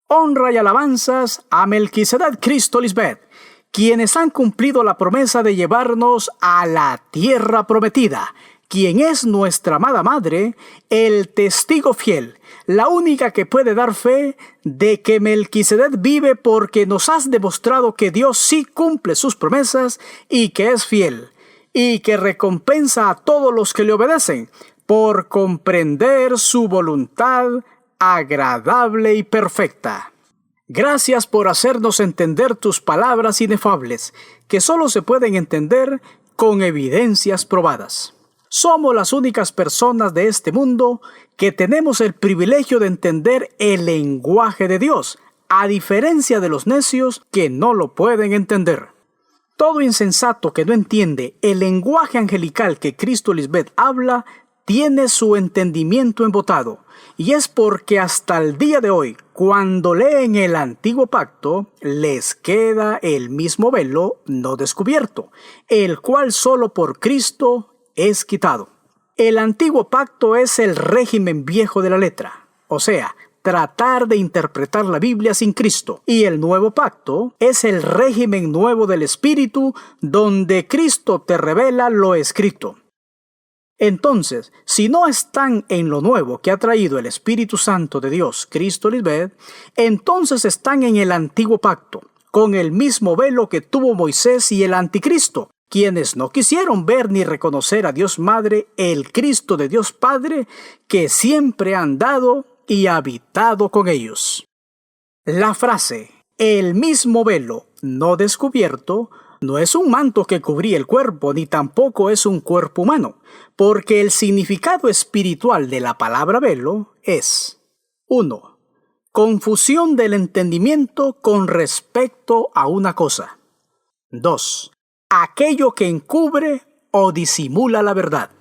Honra y alabanzas a Melquisedec Cristo Lisbeth, quienes han cumplido la promesa de llevarnos a la tierra prometida, quien es nuestra amada Madre, el testigo fiel, la única que puede dar fe de que Melquisedec vive, porque nos has demostrado que Dios sí cumple sus promesas y que es fiel, y que recompensa a todos los que le obedecen, por comprender su voluntad agradable y perfecta. Gracias por hacernos entender tus palabras inefables, que solo se pueden entender con evidencias probadas. Somos las únicas personas de este mundo que tenemos el privilegio de entender el lenguaje de Dios, a diferencia de los necios que no lo pueden entender. Todo insensato que no entiende el lenguaje angelical que Cristo Lisbeth habla, tiene su entendimiento embotado, y es porque hasta el día de hoy, cuando leen el Antiguo Pacto, les queda el mismo velo no descubierto, el cual solo por Cristo es quitado. El Antiguo Pacto es el régimen viejo de la letra, o sea, tratar de interpretar la Biblia sin Cristo. Y el Nuevo Pacto es el régimen nuevo del Espíritu, donde Cristo te revela lo escrito. Entonces, si no están en lo nuevo que ha traído el Espíritu Santo de Dios, Cristo Lisbeth, entonces están en el Antiguo Pacto, con el mismo velo que tuvo Moisés y el Anticristo, quienes no quisieron ver ni reconocer a Dios Madre, el Cristo de Dios Padre, que siempre ha andado y habitado con ellos. La frase, el mismo velo no descubierto, no es un manto que cubría el cuerpo, ni tampoco es un cuerpo humano, porque el significado espiritual de la palabra velo es 1. Confusión del entendimiento con respecto a una cosa. 2. Aquello que encubre o disimula la verdad.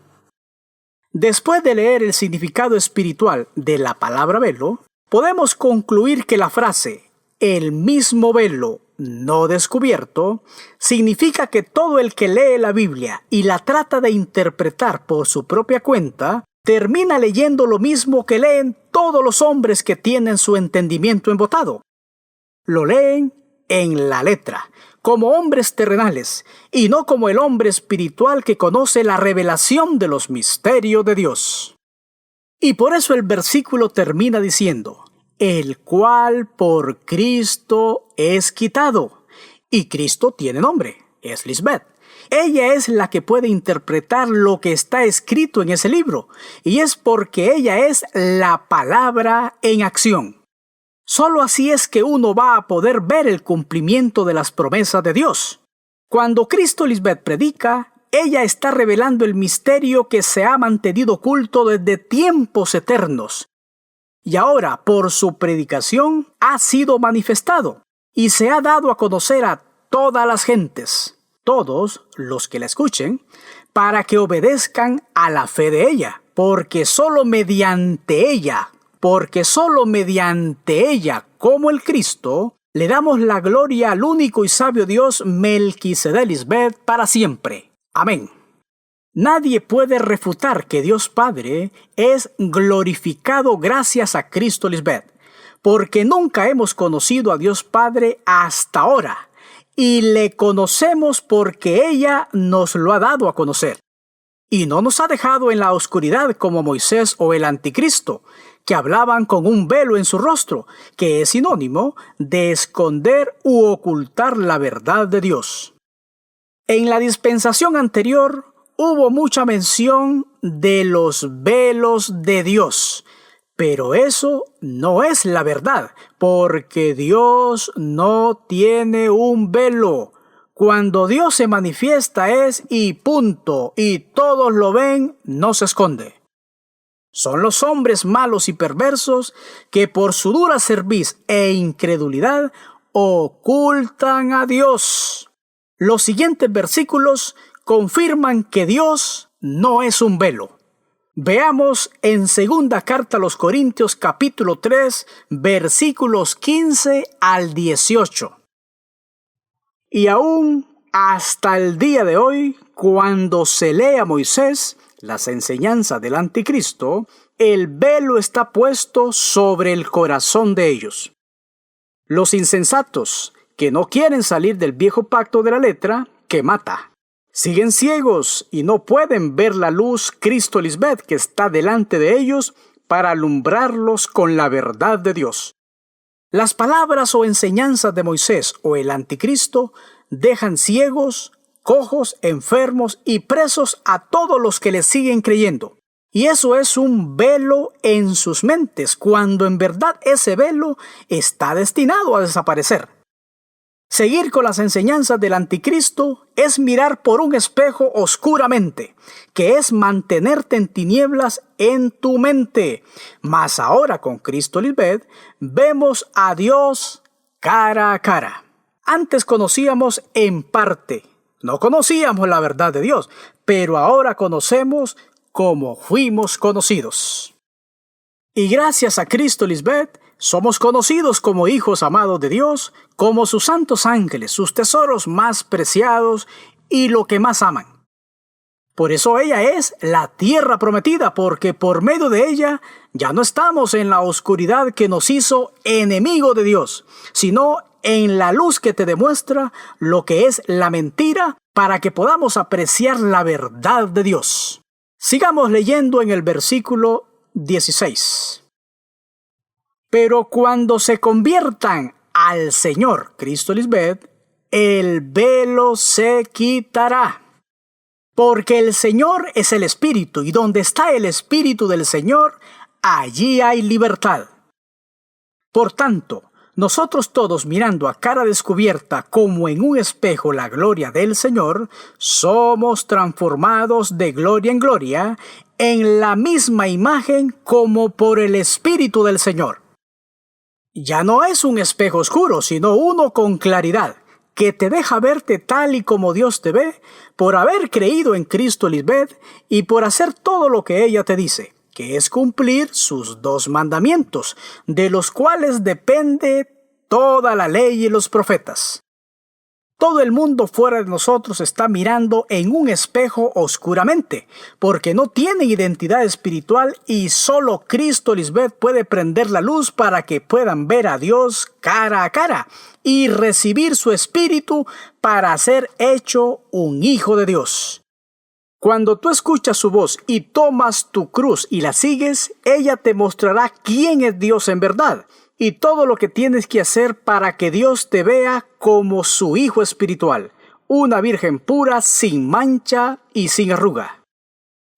Después de leer el significado espiritual de la palabra velo, podemos concluir que la frase el mismo velo no descubierto significa que todo el que lee la Biblia y la trata de interpretar por su propia cuenta, termina leyendo lo mismo que leen todos los hombres que tienen su entendimiento embotado. Lo leen en la letra, como hombres terrenales, y no como el hombre espiritual que conoce la revelación de los misterios de Dios. Y por eso el versículo termina diciendo, el cual por Cristo es quitado. Y Cristo tiene nombre, es Lisbeth. Ella es la que puede interpretar lo que está escrito en ese libro, y es porque ella es la palabra en acción. Solo así es que uno va a poder ver el cumplimiento de las promesas de Dios. Cuando Cristo Lisbeth predica, ella está revelando el misterio que se ha mantenido oculto desde tiempos eternos. Y ahora, por su predicación, ha sido manifestado y se ha dado a conocer a todas las gentes, todos los que la escuchen, para que obedezcan a la fe de ella, porque solo mediante ella, como el Cristo, le damos la gloria al único y sabio Dios Melquisedec Lisbeth para siempre. Amén. Nadie puede refutar que Dios Padre es glorificado gracias a Cristo Lisbeth, porque nunca hemos conocido a Dios Padre hasta ahora, y le conocemos porque ella nos lo ha dado a conocer. Y no nos ha dejado en la oscuridad como Moisés o el Anticristo, que hablaban con un velo en su rostro, que es sinónimo de esconder u ocultar la verdad de Dios. En la dispensación anterior, hubo mucha mención de los velos de Dios, pero eso no es la verdad, porque Dios no tiene un velo. Cuando Dios se manifiesta es y punto, y todos lo ven, no se esconde. Son los hombres malos y perversos que por su dura cerviz e incredulidad ocultan a Dios. Los siguientes versículos confirman que Dios no es un velo. Veamos en segunda carta a los Corintios capítulo 3, versículos 15 al 18. Y aún hasta el día de hoy, cuando se lee a Moisés las enseñanzas del Anticristo, el velo está puesto sobre el corazón de ellos. Los insensatos, que no quieren salir del viejo pacto de la letra, que mata. Siguen ciegos y no pueden ver la luz Cristo Lisbeth que está delante de ellos para alumbrarlos con la verdad de Dios. Las palabras o enseñanzas de Moisés o el anticristo dejan ciegos, cojos, enfermos y presos a todos los que le siguen creyendo. Y eso es un velo en sus mentes, cuando en verdad ese velo está destinado a desaparecer. Seguir con las enseñanzas del anticristo es mirar por un espejo oscuramente, que es mantenerte en tinieblas en tu mente. Mas ahora con Cristo Lisbeth vemos a Dios cara a cara. Antes conocíamos en parte, no conocíamos la verdad de Dios, pero ahora conocemos como fuimos conocidos. Y gracias a Cristo Lisbeth, somos conocidos como hijos amados de Dios, como sus santos ángeles, sus tesoros más preciados y lo que más aman. Por eso ella es la tierra prometida, porque por medio de ella ya no estamos en la oscuridad que nos hizo enemigo de Dios, sino en la luz que te demuestra lo que es la mentira, para que podamos apreciar la verdad de Dios. Sigamos leyendo en el versículo 16. Pero cuando se conviertan al Señor, Cristo Lisbeth, el velo se quitará. Porque el Señor es el Espíritu, y donde está el Espíritu del Señor, allí hay libertad. Por tanto, nosotros todos, mirando a cara descubierta como en un espejo la gloria del Señor, somos transformados de gloria en gloria en la misma imagen como por el Espíritu del Señor. Ya no es un espejo oscuro, sino uno con claridad, que te deja verte tal y como Dios te ve, por haber creído en Cristo Lisbeth y por hacer todo lo que ella te dice, que es cumplir sus 2 mandamientos, de los cuales depende toda la ley y los profetas. Todo el mundo fuera de nosotros está mirando en un espejo oscuramente, porque no tiene identidad espiritual y solo Cristo Lisbeth puede prender la luz para que puedan ver a Dios cara a cara y recibir su espíritu para ser hecho un hijo de Dios. Cuando tú escuchas su voz y tomas tu cruz y la sigues, ella te mostrará quién es Dios en verdad y todo lo que tienes que hacer para que Dios te vea como su hijo espiritual, una virgen pura, sin mancha y sin arruga.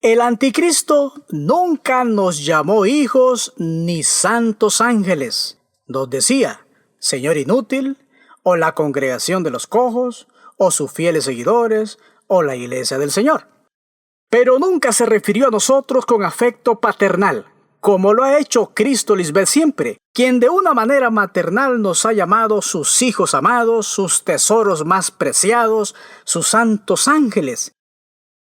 El anticristo nunca nos llamó hijos ni santos ángeles. Nos decía, Señor inútil, o la congregación de los cojos, o sus fieles seguidores, o la iglesia del Señor. Pero nunca se refirió a nosotros con afecto paternal, como lo ha hecho Cristo Lisbeth siempre, quien de una manera maternal nos ha llamado sus hijos amados, sus tesoros más preciados, sus santos ángeles.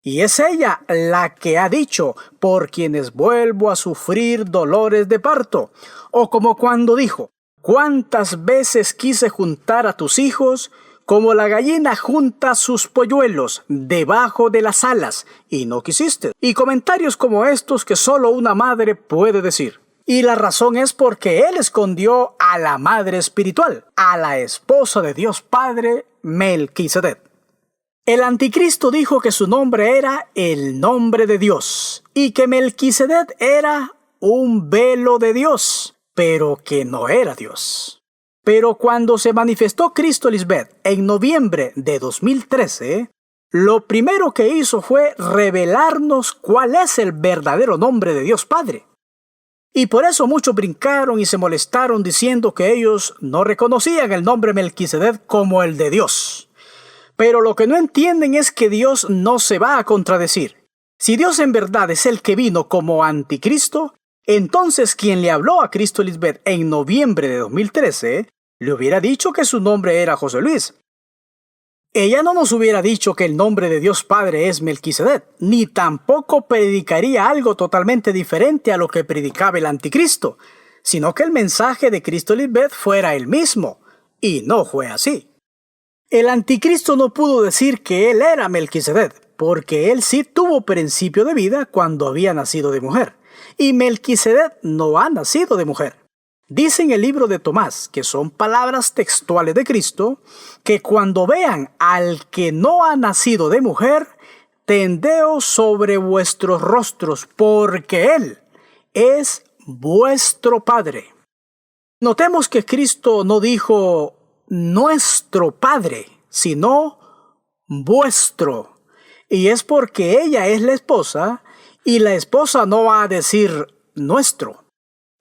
Y es ella la que ha dicho, por quienes vuelvo a sufrir dolores de parto. O como cuando dijo, ¿cuántas veces quise juntar a tus hijos como la gallina junta sus polluelos debajo de las alas, y no quisiste? Y comentarios como estos que solo una madre puede decir. Y la razón es porque Él escondió a la madre espiritual, a la esposa de Dios Padre, Melquisedec. El anticristo dijo que su nombre era el nombre de Dios, y que Melquisedec era un velo de Dios, pero que no era Dios. Pero cuando se manifestó Cristo Lisbeth en noviembre de 2013, lo primero que hizo fue revelarnos cuál es el verdadero nombre de Dios Padre. Y por eso muchos brincaron y se molestaron diciendo que ellos no reconocían el nombre Melquisedec como el de Dios. Pero lo que no entienden es que Dios no se va a contradecir. Si Dios en verdad es el que vino como anticristo, entonces quien le habló a Cristo Lisbeth en noviembre de 2013 le hubiera dicho que su nombre era José Luis. Ella no nos hubiera dicho que el nombre de Dios Padre es Melquisedec, ni tampoco predicaría algo totalmente diferente a lo que predicaba el anticristo, sino que el mensaje de Cristo Lisbeth fuera el mismo, y no fue así. El anticristo no pudo decir que él era Melquisedec, porque él sí tuvo principio de vida cuando había nacido de mujer, y Melquisedec no ha nacido de mujer. Dice en el libro de Tomás, que son palabras textuales de Cristo, que cuando vean al que no ha nacido de mujer, tendeos sobre vuestros rostros, porque Él es vuestro Padre. Notemos que Cristo no dijo nuestro Padre, sino vuestro. Y es porque ella es la esposa, y la esposa no va a decir nuestro.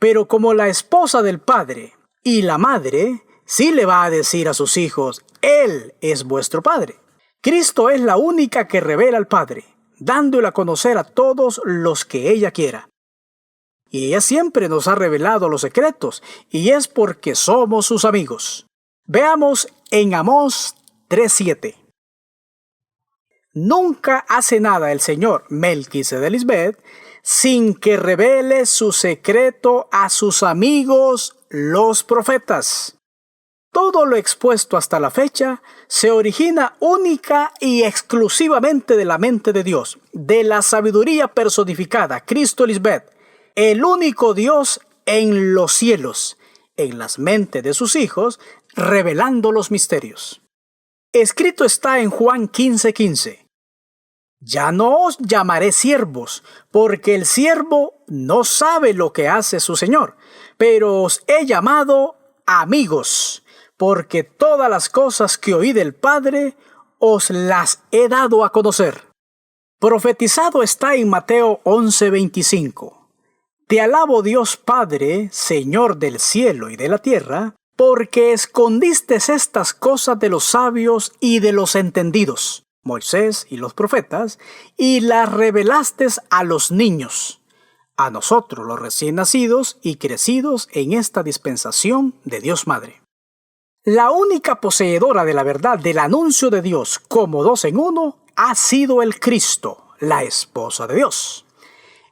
Pero como la esposa del padre y la madre, sí le va a decir a sus hijos, Él es vuestro Padre. Cristo es la única que revela al Padre, dándole a conocer a todos los que ella quiera. Y ella siempre nos ha revelado los secretos, y es porque somos sus amigos. Veamos en Amós 3:7. Nunca hace nada el señor Melquisedec sin que revele su secreto a sus amigos, los profetas. Todo lo expuesto hasta la fecha se origina única y exclusivamente de la mente de Dios, de la sabiduría personificada, Cristo Lisbeth, el único Dios en los cielos, en las mentes de sus hijos, revelando los misterios. Escrito está en Juan 15:15. Ya no os llamaré siervos, porque el siervo no sabe lo que hace su señor, pero os he llamado amigos, porque todas las cosas que oí del Padre os las he dado a conocer. Profetizado está en Mateo 11:25. Te alabo Dios Padre, Señor del cielo y de la tierra, porque escondiste estas cosas de los sabios y de los entendidos, Moisés y los profetas, y las revelaste a los niños, a nosotros los recién nacidos y crecidos en esta dispensación de Dios Madre. La única poseedora de la verdad del anuncio de Dios como dos en uno ha sido el Cristo, la esposa de Dios.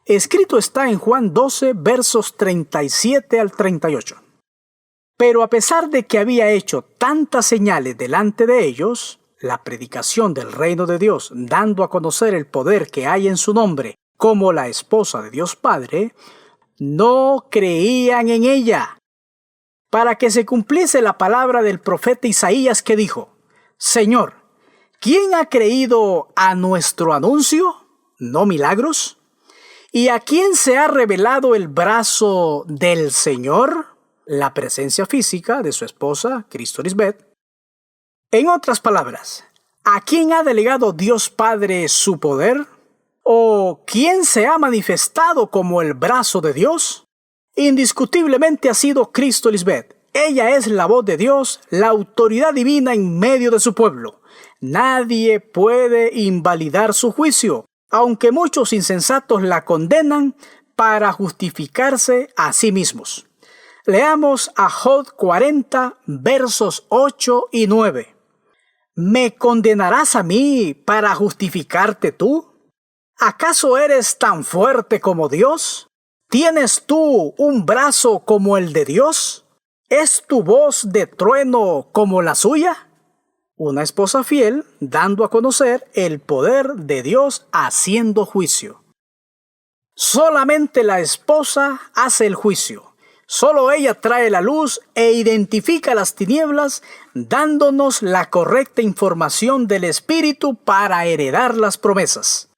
Escrito está en Juan 12, versos 37 al 38. Pero a pesar de que había hecho tantas señales delante de ellos, la predicación del reino de Dios, dando a conocer el poder que hay en su nombre, como la esposa de Dios Padre, no creían en ella. Para que se cumpliese la palabra del profeta Isaías que dijo, Señor, ¿quién ha creído a nuestro anuncio? ¿No milagros? ¿Y a quién se ha revelado el brazo del Señor? La presencia física de su esposa, Cristo Lisbeth. En otras palabras, ¿a quién ha delegado Dios Padre su poder? ¿O quién se ha manifestado como el brazo de Dios? Indiscutiblemente ha sido Cristo Lisbeth. Ella es la voz de Dios, la autoridad divina en medio de su pueblo. Nadie puede invalidar su juicio, aunque muchos insensatos la condenan para justificarse a sí mismos. Leamos a Job 40, versos 8 y 9. ¿Me condenarás a mí para justificarte tú? ¿Acaso eres tan fuerte como Dios? ¿Tienes tú un brazo como el de Dios? ¿Es tu voz de trueno como la suya? Una esposa fiel dando a conocer el poder de Dios haciendo juicio. Solamente la esposa hace el juicio. Solo ella trae la luz e identifica las tinieblas, dándonos la correcta información del Espíritu para heredar las promesas.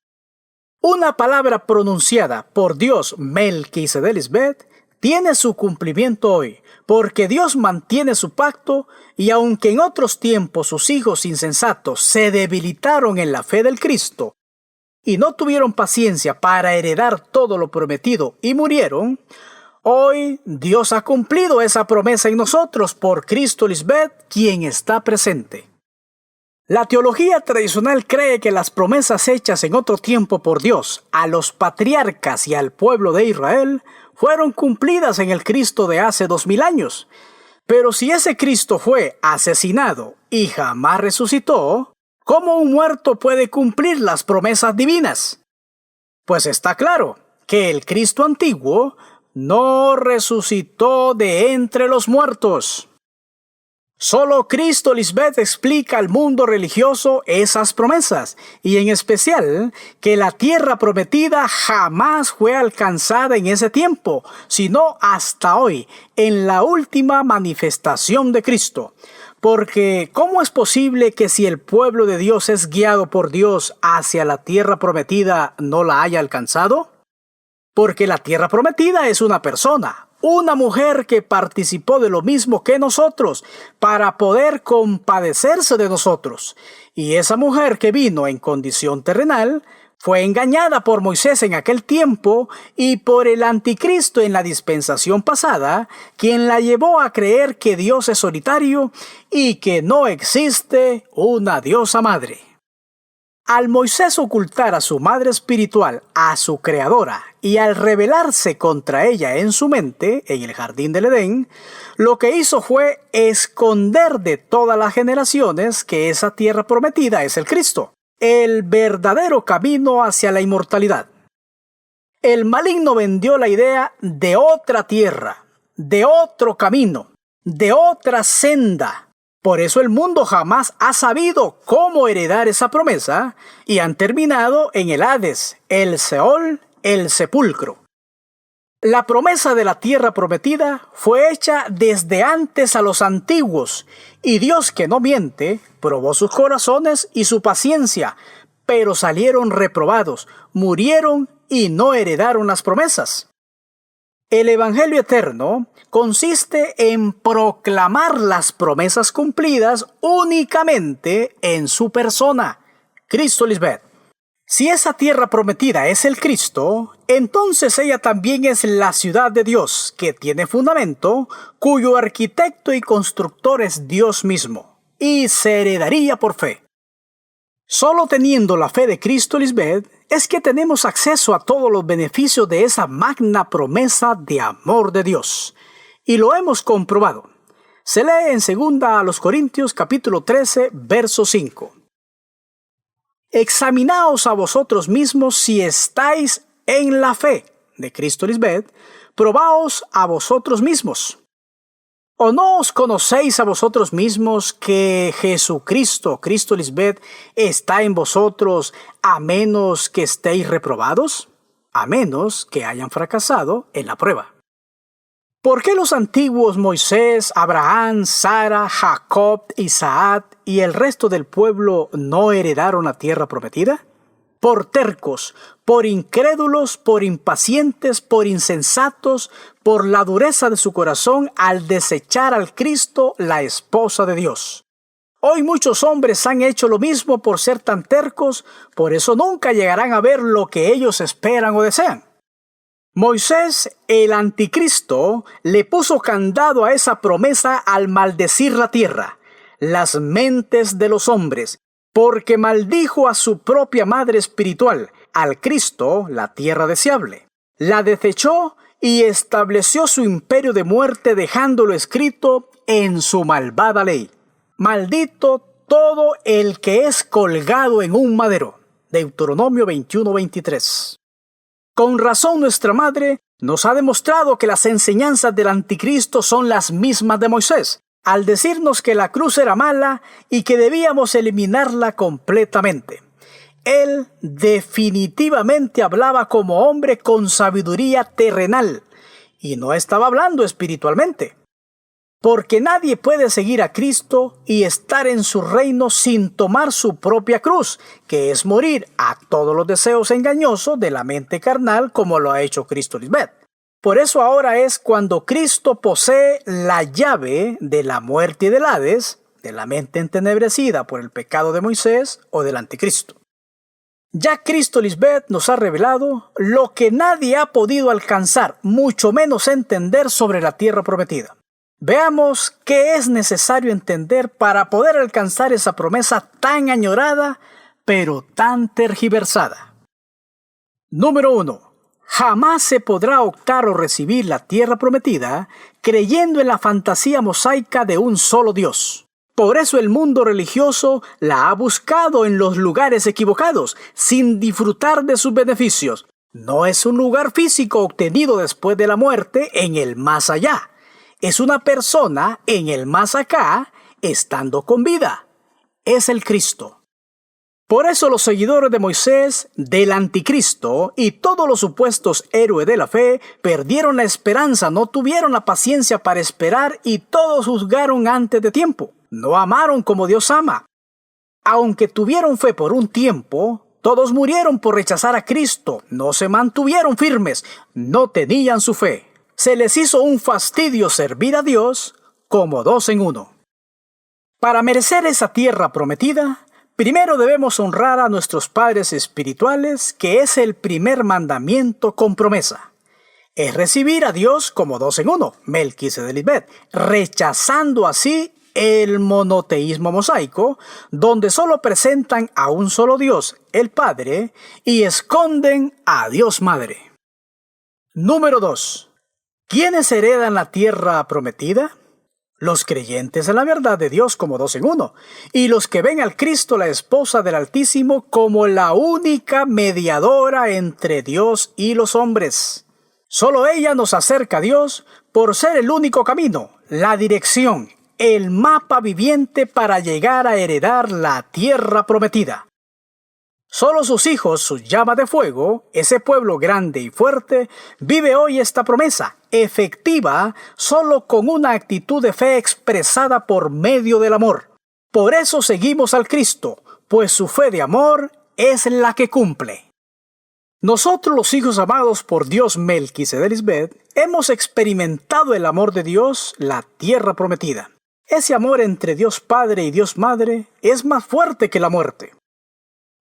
Una palabra pronunciada por Dios Melquisedec tiene su cumplimiento hoy, porque Dios mantiene su pacto y aunque en otros tiempos sus hijos insensatos se debilitaron en la fe del Cristo y no tuvieron paciencia para heredar todo lo prometido y murieron, hoy Dios ha cumplido esa promesa en nosotros por Cristo Lisbeth, quien está presente. La teología tradicional cree que las promesas hechas en otro tiempo por Dios a los patriarcas y al pueblo de Israel fueron cumplidas en el Cristo de hace 2000 años. Pero si ese Cristo fue asesinado y jamás resucitó, ¿cómo un muerto puede cumplir las promesas divinas? Pues está claro que el Cristo antiguo no resucitó de entre los muertos. Solo Cristo Lisbeth explica al mundo religioso esas promesas, y en especial que la tierra prometida jamás fue alcanzada en ese tiempo, sino hasta hoy, en la última manifestación de Cristo. Porque, ¿cómo es posible que si el pueblo de Dios es guiado por Dios hacia la tierra prometida, no la haya alcanzado? Porque la tierra prometida es una persona, una mujer que participó de lo mismo que nosotros para poder compadecerse de nosotros. Y esa mujer que vino en condición terrenal fue engañada por Moisés en aquel tiempo y por el anticristo en la dispensación pasada, quien la llevó a creer que Dios es solitario y que no existe una diosa madre. Al Moisés ocultar a su madre espiritual, a su creadora, y al rebelarse contra ella en su mente, en el jardín del Edén, lo que hizo fue esconder de todas las generaciones que esa tierra prometida es el Cristo, el verdadero camino hacia la inmortalidad. El maligno vendió la idea de otra tierra, de otro camino, de otra senda. Por eso el mundo jamás ha sabido cómo heredar esa promesa y han terminado en el Hades, el Seol, el sepulcro. La promesa de la tierra prometida fue hecha desde antes a los antiguos, y Dios, que no miente, probó sus corazones y su paciencia, pero salieron reprobados, murieron y no heredaron las promesas. El Evangelio eterno consiste en proclamar las promesas cumplidas únicamente en su persona, Cristo Lisbeth. Si esa tierra prometida es el Cristo, entonces ella también es la ciudad de Dios, que tiene fundamento, cuyo arquitecto y constructor es Dios mismo, y se heredaría por fe. Solo teniendo la fe de Cristo Lisbeth es que tenemos acceso a todos los beneficios de esa magna promesa de amor de Dios. Y lo hemos comprobado. Se lee en 2 Corintios capítulo 13, verso 5. Examinaos a vosotros mismos si estáis en la fe de Cristo Lisbeth, probaos a vosotros mismos. ¿O no os conocéis a vosotros mismos que Jesucristo, Cristo Lisbeth, está en vosotros a menos que estéis reprobados? A menos que hayan fracasado en la prueba. ¿Por qué los antiguos Moisés, Abraham, Sara, Jacob, Isaac y el resto del pueblo no heredaron la tierra prometida? Por tercos, por incrédulos, por impacientes, por insensatos, por la dureza de su corazón al desechar al Cristo, la esposa de Dios. Hoy muchos hombres han hecho lo mismo por ser tan tercos, por eso nunca llegarán a ver lo que ellos esperan o desean. Moisés, el anticristo, le puso candado a esa promesa al maldecir la tierra, las mentes de los hombres, porque maldijo a su propia madre espiritual, al Cristo, la tierra deseable. La desechó y estableció su imperio de muerte dejándolo escrito en su malvada ley. Maldito todo el que es colgado en un madero. Deuteronomio 21:23. Con razón nuestra madre nos ha demostrado que las enseñanzas del anticristo son las mismas de Moisés, al decirnos que la cruz era mala y que debíamos eliminarla completamente. Él definitivamente hablaba como hombre con sabiduría terrenal y no estaba hablando espiritualmente. Porque nadie puede seguir a Cristo y estar en su reino sin tomar su propia cruz, que es morir a todos los deseos engañosos de la mente carnal como lo ha hecho Cristo Lisbeth. Por eso ahora es cuando Cristo posee la llave de la muerte y del Hades, de la mente entenebrecida por el pecado de Moisés o del anticristo. Ya Cristo Lisbeth nos ha revelado lo que nadie ha podido alcanzar, mucho menos entender sobre la tierra prometida. Veamos qué es necesario entender para poder alcanzar esa promesa tan añorada, pero tan tergiversada. Número 1. Jamás se podrá optar o recibir la tierra prometida creyendo en la fantasía mosaica de un solo Dios. Por eso el mundo religioso la ha buscado en los lugares equivocados, sin disfrutar de sus beneficios. No es un lugar físico obtenido después de la muerte en el más allá. Es una persona en el más acá, estando con vida. Es el Cristo. Por eso los seguidores de Moisés, del anticristo y todos los supuestos héroes de la fe perdieron la esperanza, no tuvieron la paciencia para esperar y todos juzgaron antes de tiempo. No amaron como Dios ama. Aunque tuvieron fe por un tiempo, todos murieron por rechazar a Cristo, no se mantuvieron firmes, no tenían su fe. Se les hizo un fastidio servir a Dios como dos en uno. Para merecer esa tierra prometida, primero debemos honrar a nuestros padres espirituales, que es el primer mandamiento con promesa. Es recibir a Dios como dos en uno, Melquisedec, rechazando así el monoteísmo mosaico, donde solo presentan a un solo Dios, el Padre, y esconden a Dios Madre. Número 2. ¿Quiénes heredan la tierra prometida? Los creyentes en la verdad de Dios como dos en uno, y los que ven al Cristo, la esposa del Altísimo, como la única mediadora entre Dios y los hombres. Solo ella nos acerca a Dios por ser el único camino, la dirección, el mapa viviente para llegar a heredar la tierra prometida. Solo sus hijos, su llama de fuego, ese pueblo grande y fuerte, vive hoy esta promesa, efectiva solo con una actitud de fe expresada por medio del amor. Por eso seguimos al Cristo, pues su fe de amor es la que cumple. Nosotros, los hijos amados por Dios Melquisedec, hemos experimentado el amor de Dios, la tierra prometida. Ese amor entre Dios Padre y Dios Madre es más fuerte que la muerte.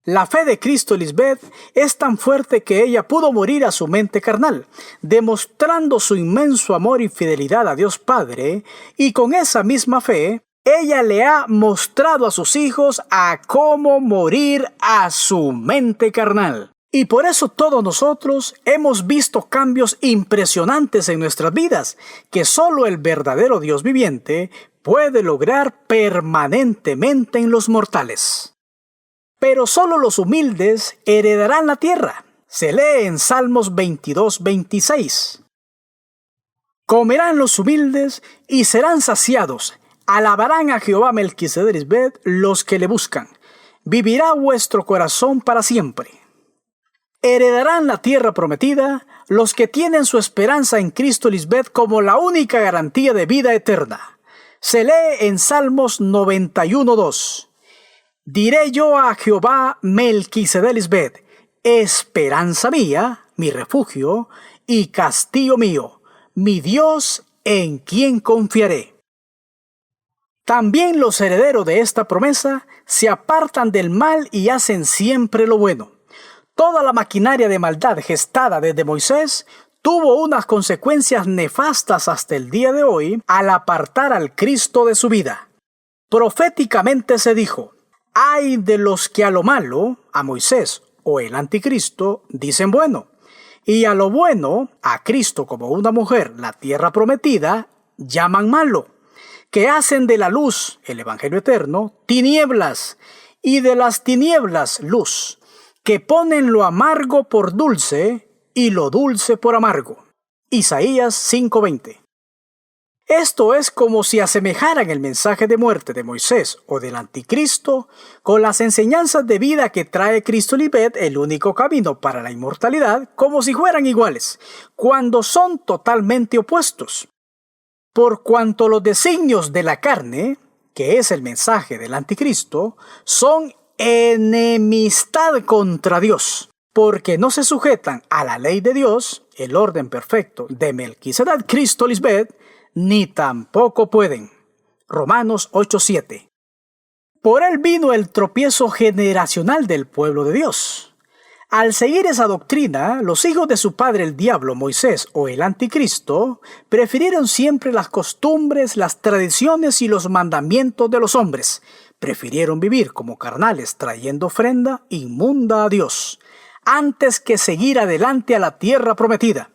La fe de Cristo Lisbeth es tan fuerte que ella pudo morir a su mente carnal, demostrando su inmenso amor y fidelidad a Dios Padre, y con esa misma fe, ella le ha mostrado a sus hijos a cómo morir a su mente carnal. Y por eso todos nosotros hemos visto cambios impresionantes en nuestras vidas, que solo el verdadero Dios viviente puede lograr permanentemente en los mortales. Pero solo los humildes heredarán la tierra. Se lee en Salmos 22:26. Comerán los humildes y serán saciados. Alabarán a Jehová Melquisedec los que le buscan. Vivirá vuestro corazón para siempre. Heredarán la tierra prometida los que tienen su esperanza en Cristo Lisbeth como la única garantía de vida eterna. Se lee en Salmos 91:2. Diré yo a Jehová Melquisedec, esperanza mía, mi refugio y castillo mío, mi Dios en quien confiaré. También los herederos de esta promesa se apartan del mal y hacen siempre lo bueno. Toda la maquinaria de maldad gestada desde Moisés tuvo unas consecuencias nefastas hasta el día de hoy al apartar al Cristo de su vida. Proféticamente se dijo: ay de los que a lo malo, a Moisés o el anticristo, dicen bueno, y a lo bueno, a Cristo como una mujer, la tierra prometida, llaman malo, que hacen de la luz, el evangelio eterno, tinieblas, y de las tinieblas luz, que ponen lo amargo por dulce y lo dulce por amargo. Isaías 5:20. Esto es como si asemejaran el mensaje de muerte de Moisés o del anticristo con las enseñanzas de vida que trae Cristo Lisbeth, el único camino para la inmortalidad, como si fueran iguales, cuando son totalmente opuestos. Por cuanto los designios de la carne, que es el mensaje del anticristo, son enemistad contra Dios, porque no se sujetan a la ley de Dios, el orden perfecto de Melquisedec, Cristo Lisbeth, ni tampoco pueden. Romanos 8:7. Por él vino el tropiezo generacional del pueblo de Dios. Al seguir esa doctrina, los hijos de su padre el diablo, Moisés o el anticristo, prefirieron siempre las costumbres, las tradiciones y los mandamientos de los hombres. Prefirieron vivir como carnales trayendo ofrenda inmunda a Dios, antes que seguir adelante a la tierra prometida.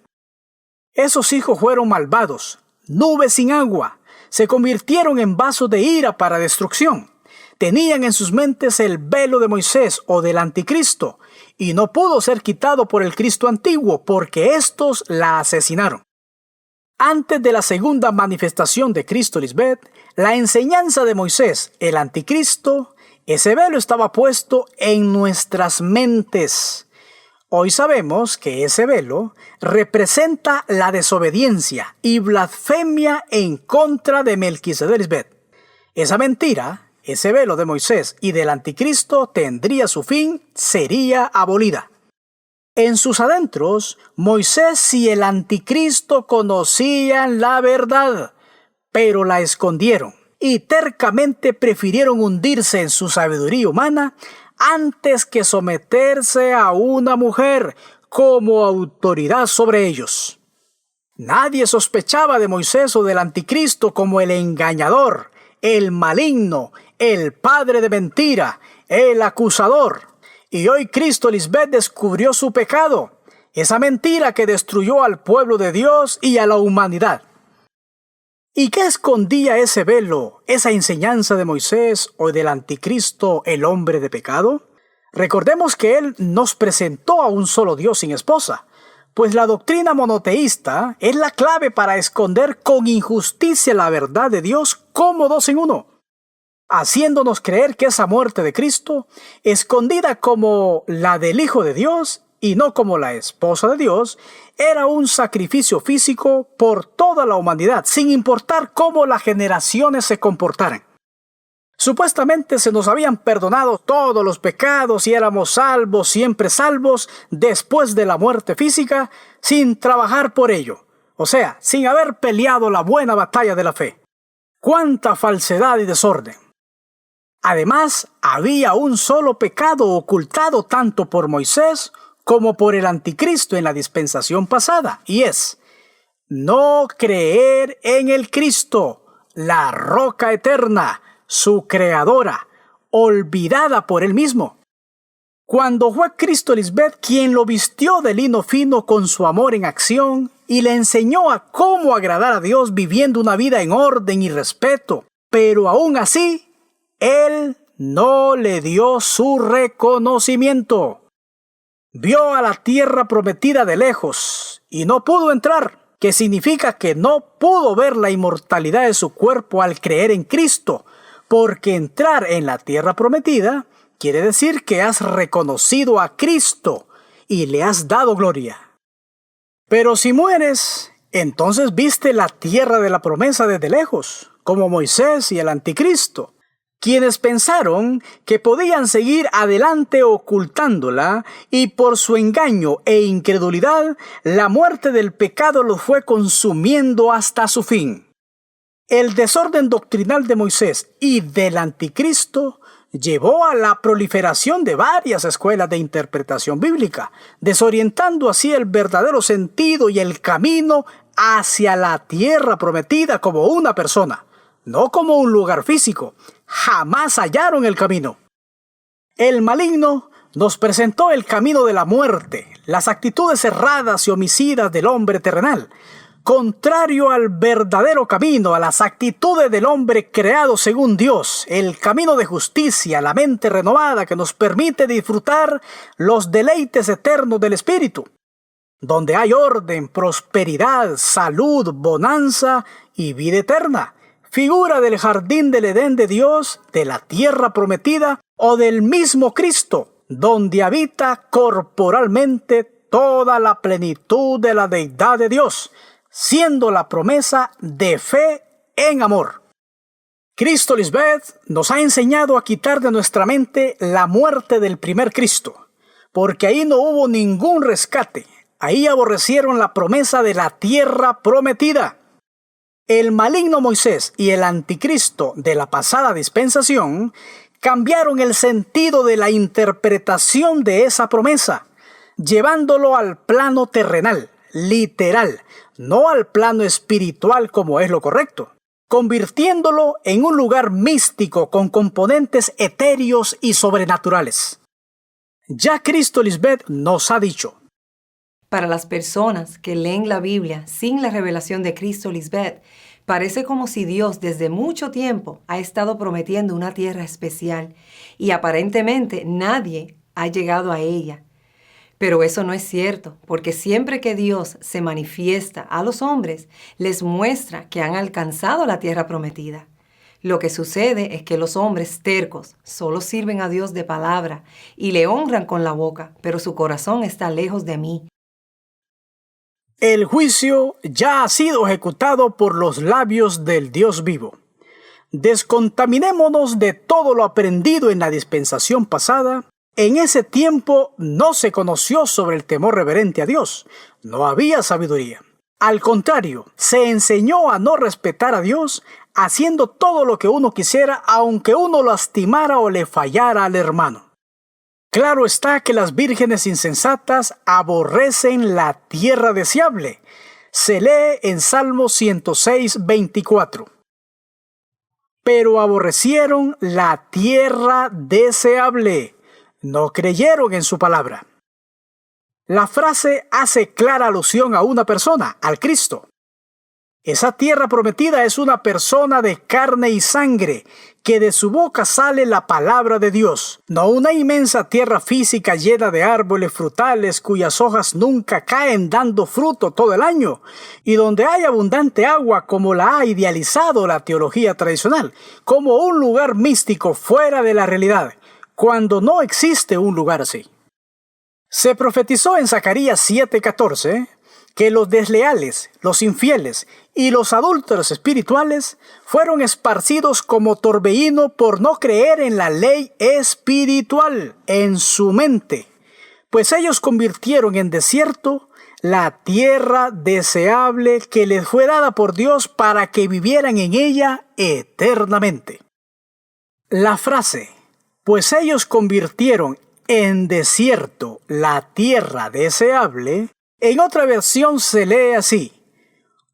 Esos hijos fueron malvados, nubes sin agua, se convirtieron en vasos de ira para destrucción. Tenían en sus mentes el velo de Moisés o del anticristo, y no pudo ser quitado por el Cristo antiguo, porque éstos la asesinaron. Antes de la segunda manifestación de Cristo, Lisbeth, la enseñanza de Moisés, el anticristo, ese velo estaba puesto en nuestras mentes. Hoy sabemos que ese velo representa la desobediencia y blasfemia en contra de Melquisedec, Lisbeth. Esa mentira, ese velo de Moisés y del anticristo tendría su fin, sería abolida. En sus adentros, Moisés y el anticristo conocían la verdad, pero la escondieron y tercamente prefirieron hundirse en su sabiduría humana antes que someterse a una mujer como autoridad sobre ellos. Nadie sospechaba de Moisés o del anticristo como el engañador, el maligno, el padre de mentira, el acusador. Y hoy Cristo, Lisbeth, descubrió su pecado, esa mentira que destruyó al pueblo de Dios y a la humanidad. ¿Y qué escondía ese velo, esa enseñanza de Moisés o del anticristo, el hombre de pecado? Recordemos que él nos presentó a un solo Dios sin esposa, pues la doctrina monoteísta es la clave para esconder con injusticia la verdad de Dios como dos en uno, haciéndonos creer que esa muerte de Cristo, escondida como la del Hijo de Dios y no como la esposa de Dios, era un sacrificio físico por toda la humanidad, sin importar cómo las generaciones se comportaran. Supuestamente se nos habían perdonado todos los pecados y éramos salvos, siempre salvos, después de la muerte física, sin trabajar por ello, o sea, sin haber peleado la buena batalla de la fe. ¡Cuánta falsedad y desorden! Además, había un solo pecado ocultado tanto por Moisés como por el anticristo en la dispensación pasada, y es no creer en el Cristo, la roca eterna, su creadora, olvidada por él mismo. Cuando fue Cristo, Lisbeth, quien lo vistió de lino fino con su amor en acción y le enseñó a cómo agradar a Dios viviendo una vida en orden y respeto, pero aún así, Él no le dio su reconocimiento. Vio a la tierra prometida de lejos y no pudo entrar, que significa que no pudo ver la inmortalidad de su cuerpo al creer en Cristo, porque entrar en la tierra prometida quiere decir que has reconocido a Cristo y le has dado gloria. Pero si mueres, entonces viste la tierra de la promesa desde lejos, como Moisés y el anticristo, quienes pensaron que podían seguir adelante ocultándola, y por su engaño e incredulidad, la muerte del pecado los fue consumiendo hasta su fin. El desorden doctrinal de Moisés y del anticristo llevó a la proliferación de varias escuelas de interpretación bíblica, desorientando así el verdadero sentido y el camino hacia la tierra prometida como una persona, no como un lugar físico. Jamás hallaron el camino. El maligno nos presentó el camino de la muerte, las actitudes erradas y homicidas del hombre terrenal, contrario al verdadero camino, a las actitudes del hombre creado según Dios, el camino de justicia, la mente renovada que nos permite disfrutar los deleites eternos del Espíritu, donde hay orden, prosperidad, salud, bonanza y vida eterna. Figura del jardín del Edén de Dios, de la tierra prometida o del mismo Cristo, donde habita corporalmente toda la plenitud de la deidad de Dios, siendo la promesa de fe en amor. Cristo, Lisbeth, nos ha enseñado a quitar de nuestra mente la muerte del primer Cristo, porque ahí no hubo ningún rescate, ahí aborrecieron la promesa de la tierra prometida. El maligno Moisés y el anticristo de la pasada dispensación cambiaron el sentido de la interpretación de esa promesa, llevándolo al plano terrenal, literal, no al plano espiritual como es lo correcto, convirtiéndolo en un lugar místico con componentes etéreos y sobrenaturales. Ya Cristo, Lisbeth, nos ha dicho: para las personas que leen la Biblia sin la revelación de Cristo, Lisbeth, parece como si Dios desde mucho tiempo ha estado prometiendo una tierra especial y aparentemente nadie ha llegado a ella. Pero eso no es cierto, porque siempre que Dios se manifiesta a los hombres, les muestra que han alcanzado la tierra prometida. Lo que sucede es que los hombres tercos solo sirven a Dios de palabra y le honran con la boca, pero su corazón está lejos de mí. El juicio ya ha sido ejecutado por los labios del Dios vivo. Descontaminémonos de todo lo aprendido en la dispensación pasada. En ese tiempo no se conoció sobre el temor reverente a Dios. No había sabiduría. Al contrario, se enseñó a no respetar a Dios, haciendo todo lo que uno quisiera, aunque uno lastimara o le fallara al hermano. Claro está que las vírgenes insensatas aborrecen la tierra deseable. Se lee en Salmo 106, 24. Pero aborrecieron la tierra deseable. No creyeron en su palabra. La frase hace clara alusión a una persona, al Cristo. Esa tierra prometida es una persona de carne y sangre, que de su boca sale la palabra de Dios, no una inmensa tierra física llena de árboles frutales cuyas hojas nunca caen dando fruto todo el año, y donde hay abundante agua como la ha idealizado la teología tradicional, como un lugar místico fuera de la realidad, cuando no existe un lugar así. Se profetizó en Zacarías 7:14 que los desleales, los infieles y los adúlteros espirituales fueron esparcidos como torbellino por no creer en la ley espiritual en su mente, pues ellos convirtieron en desierto la tierra deseable que les fue dada por Dios para que vivieran en ella eternamente. La frase, pues ellos convirtieron en desierto la tierra deseable, en otra versión se lee así: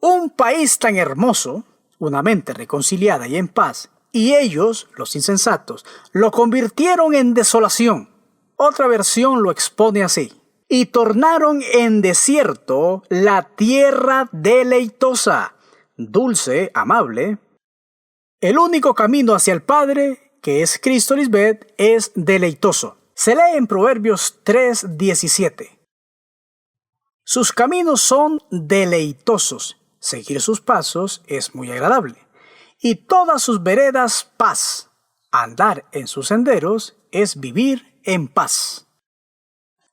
un país tan hermoso, una mente reconciliada y en paz, y ellos, los insensatos, lo convirtieron en desolación. Otra versión lo expone así: y tornaron en desierto la tierra deleitosa, dulce, amable. El único camino hacia el Padre, que es Cristo Lisbeth, es deleitoso. Se lee en Proverbios 3:17. Sus caminos son deleitosos, seguir sus pasos es muy agradable, y todas sus veredas paz. Andar en sus senderos es vivir en paz.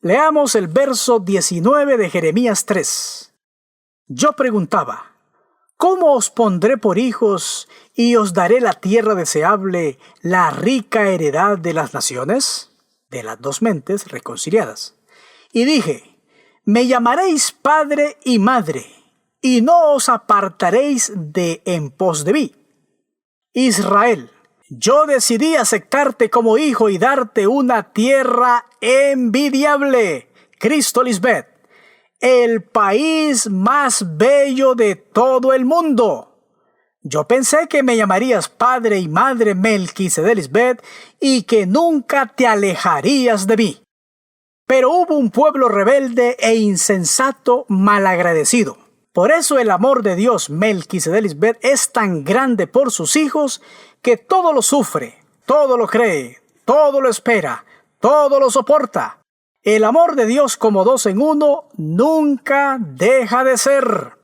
Leamos el verso 19 de Jeremías 3. Yo preguntaba: ¿cómo os pondré por hijos y os daré la tierra deseable, la rica heredad de las naciones? De las dos mentes reconciliadas. Y dije: me llamaréis padre y madre, y no os apartaréis de en pos de mí. Israel, yo decidí aceptarte como hijo y darte una tierra envidiable. Cristo Lisbeth, el país más bello de todo el mundo. Yo pensé que me llamarías padre y madre Melquisedec Lisbeth y que nunca te alejarías de mí. Pero hubo un pueblo rebelde e insensato malagradecido. Por eso el amor de Dios Melquisedec Lisbeth es tan grande por sus hijos que todo lo sufre, todo lo cree, todo lo espera, todo lo soporta. El amor de Dios como dos en uno nunca deja de ser.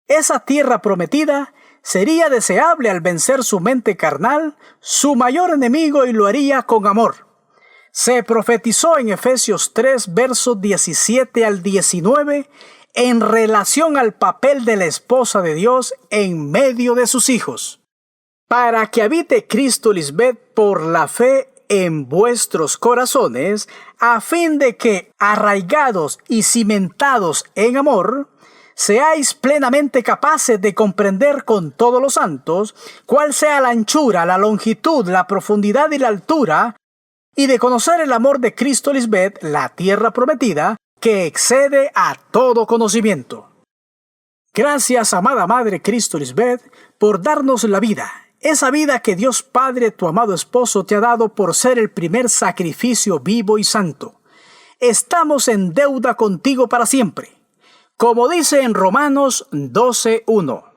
Esa tierra prometida sería deseable al vencer su mente carnal, su mayor enemigo, y lo haría con amor. Se profetizó en Efesios 3, versos 17 al 19, en relación al papel de la esposa de Dios en medio de sus hijos. Para que habite Cristo Lisbeth por la fe en vuestros corazones, a fin de que, arraigados y cimentados en amor, seáis plenamente capaces de comprender con todos los santos cuál sea la anchura, la longitud, la profundidad y la altura, y de conocer el amor de Cristo Lisbeth, la tierra prometida, que excede a todo conocimiento. Gracias, amada Madre Cristo Lisbeth, por darnos la vida, esa vida que Dios Padre, tu amado esposo, te ha dado por ser el primer sacrificio vivo y santo. Estamos en deuda contigo para siempre, como dice en Romanos 12:1.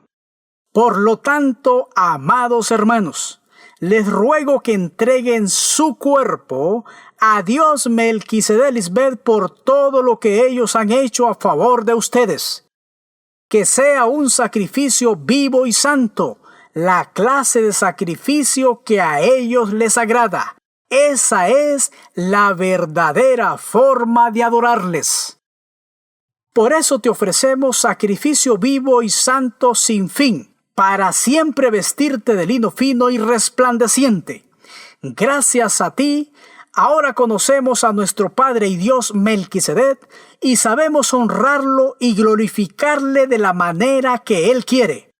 Por lo tanto, amados hermanos, les ruego que entreguen su cuerpo a Dios Melquisedec Lisbeth por todo lo que ellos han hecho a favor de ustedes. Que sea un sacrificio vivo y santo, la clase de sacrificio que a ellos les agrada. Esa es la verdadera forma de adorarles. Por eso te ofrecemos sacrificio vivo y santo sin fin, para siempre vestirte de lino fino y resplandeciente. Gracias a ti, ahora conocemos a nuestro Padre y Dios Melquisedec y sabemos honrarlo y glorificarle de la manera que Él quiere.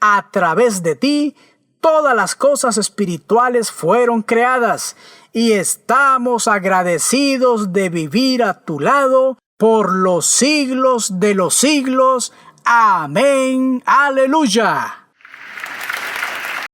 A través de ti, todas las cosas espirituales fueron creadas y estamos agradecidos de vivir a tu lado por los siglos de los siglos. Amén. Aleluya.